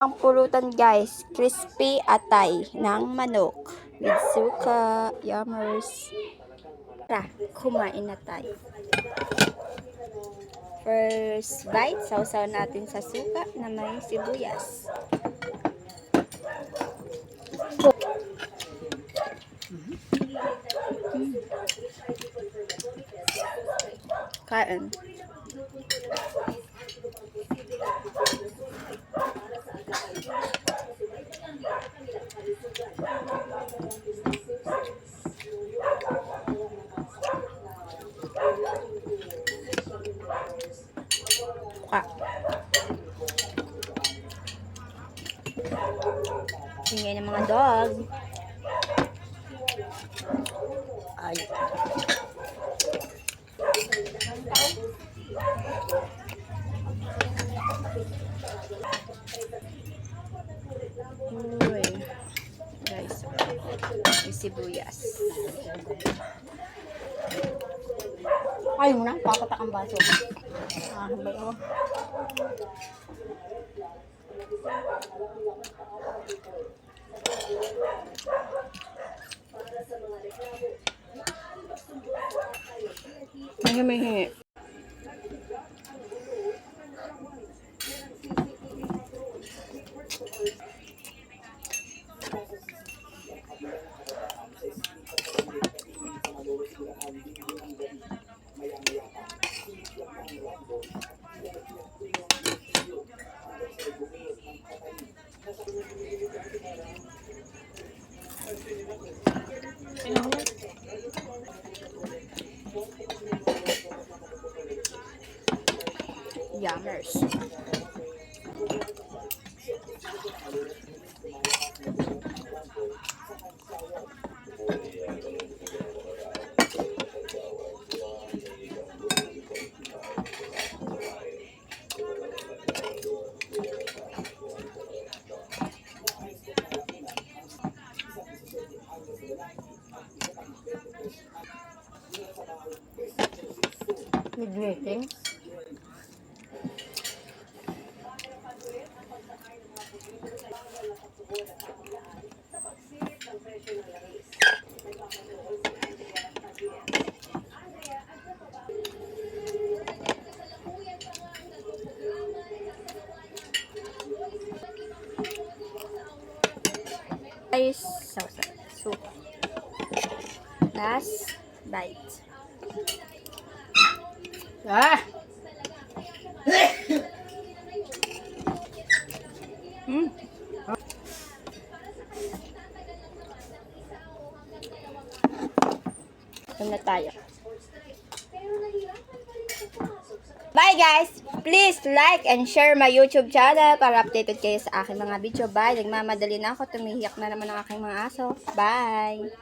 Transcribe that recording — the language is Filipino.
Ang pulutan guys, crispy atay ng manok with suka, yummers. Tara, kumain na tayo. First bite, sausaw natin sa suka na may sibuyas. Kain. Ingay ng mga dog. Ay. Uy. Guys, may sibuyas. Ay mo na, papatak ang baso. Habay ako. Mahingi. Yummers. With waiting. Guys, so last bite. Na tayo. Bye guys! Please like and share my YouTube channel para updated kayo sa aking mga video. Bye! Nagmamadali na ako. Tumihiyak na naman ang aking mga aso. Bye!